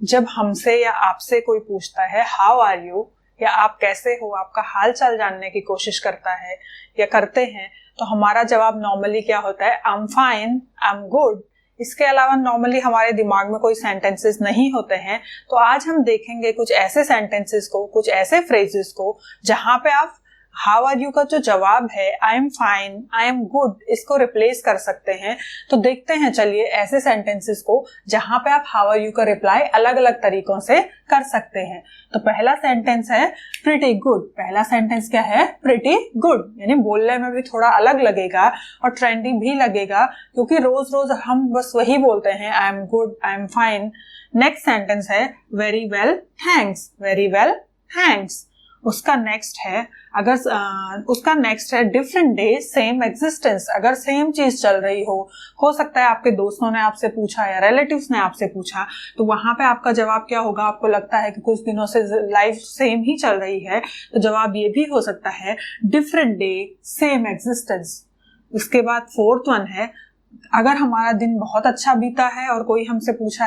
जब हमसे या आपसे कोई पूछता है हाउ आर यू या आप कैसे हो, आपका हाल चाल जानने की कोशिश करता है या करते हैं, तो हमारा जवाब नॉर्मली क्या होता है? आई am fine, I am good. इसके अलावा नॉर्मली हमारे दिमाग में कोई सेंटेंसेस नहीं होते हैं। तो आज हम देखेंगे कुछ ऐसे सेंटेंसेस को, कुछ ऐसे फ्रेजेस को जहां पे आप हाउ आर यू का जो जवाब है आई am fine, I am good, इसको रिप्लेस कर सकते हैं। तो देखते हैं चलिए ऐसे सेंटेंसेस को जहां पे आप हाउ आर यू का रिप्लाई अलग अलग तरीकों से कर सकते हैं। तो पहला सेंटेंस है प्रिटी गुड। पहला सेंटेंस क्या है? प्रिटी गुड, यानी बोलने में भी थोड़ा अलग लगेगा और ट्रेंडी भी लगेगा, क्योंकि रोज रोज हम बस वही बोलते हैं I am good, I am fine. Next sentence है very well thanks. Very well thanks. उसका नेक्स्ट है डिफरेंट डे सेम एग्जिस्टेंस। अगर सेम चीज चल रही हो सकता है आपके दोस्तों ने आपसे पूछा या रिलेटिव्स ने आपसे पूछा, तो वहां पे आपका जवाब क्या होगा? आपको लगता है कि कुछ दिनों से लाइफ सेम ही चल रही है, तो जवाब ये भी हो सकता है डिफरेंट डे सेम एग्जिस्टेंस। उसके बाद फोर्थ वन है अगर हमारा दिन बहुत अच्छा बीता है और कोई हमसे पूछ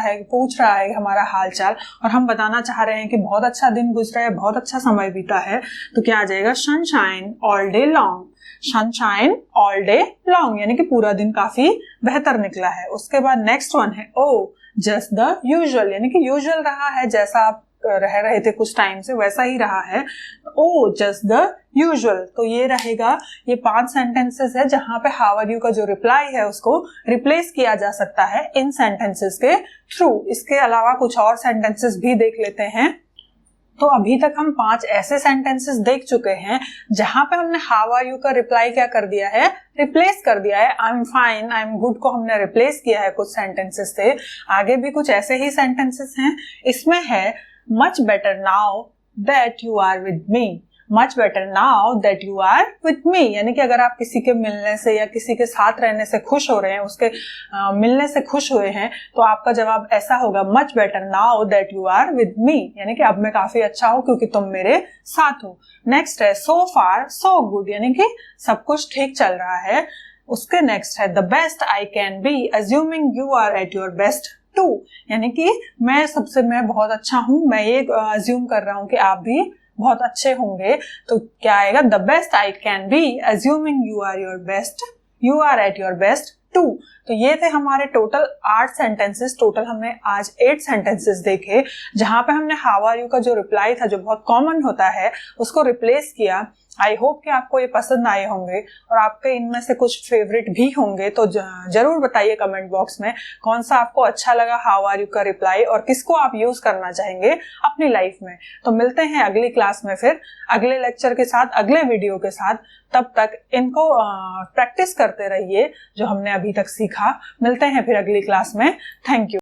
रहा है हमारा हाल चाल और हम बताना चाह रहे हैं कि बहुत अच्छा दिन गुजरा है, बहुत अच्छा समय बीता है, तो क्या आ जाएगा? Sunshine all day long. Sunshine all day long, यानी कि पूरा दिन काफी बेहतर निकला है। उसके बाद नेक्स्ट वन है ओ जस्ट द यूजुअल, यानी कि यूजुअल रहा है, जैसा आप रह रहे थे कुछ टाइम से वैसा ही रहा है। ओ जस्ट द यूजुअल। तो ये रहेगा, ये 5 सेंटेंसेस है जहां पे हाउ आर यू का जो रिप्लाई है उसको रिप्लेस किया जा सकता है इन सेंटेंसेस के थ्रू। इसके अलावा कुछ और सेंटेंसेस भी देख लेते हैं। तो अभी तक हम 5 ऐसे सेंटेंसेस देख चुके हैं जहां पे हमने हाउ आर यू का रिप्लाई क्या कर दिया है? रिप्लेस कर दिया है। आई am fine, I am good को हमने रिप्लेस किया है कुछ सेंटेंसेस से। आगे भी कुछ ऐसे ही सेंटेंसेस हैं। इसमें है much better now that you are with me. Much better now that you are with me, यानी कि अगर आप किसी के मिलने से या किसी के साथ रहने से खुश हो रहे हैं, उसके मिलने से खुश हुए हैं, तो आपका जवाब ऐसा होगा much better now that you are with me, यानी कि अब मैं काफी अच्छा हूं क्योंकि तुम मेरे साथ हो। नेक्स्ट है सो फार सो गुड, यानी कि सब कुछ ठीक चल रहा है। उसके नेक्स्ट है the best I can be assuming you are at your best too, यानी कि मैं बहुत अच्छा हूं, मैं ये अज्यूम कर रहा हूं कि आप भी बहुत अच्छे होंगे। तो क्या आएगा? The best I can be assuming you are at your best too. तो ये थे हमारे टोटल 8 सेंटेंसेस। टोटल हमने आज 8 सेंटेंसेस देखे जहां पे हमने हाउ आर यू का जो रिप्लाई था, जो बहुत कॉमन होता है, उसको रिप्लेस किया। आई होप कि आपको ये पसंद आए होंगे और आपके इनमें से कुछ फेवरेट भी होंगे। तो जरूर बताइए कमेंट बॉक्स में कौन सा आपको अच्छा लगा हाउ आर यू का रिप्लाई और किसको आप यूज करना चाहेंगे अपनी लाइफ में। तो मिलते हैं अगली क्लास में फिर अगले लेक्चर के साथ, अगले वीडियो के साथ। तब तक इनको प्रैक्टिस करते रहिए जो हमने अभी तक सीखा। मिलते हैं फिर अगली क्लास में। Thank you.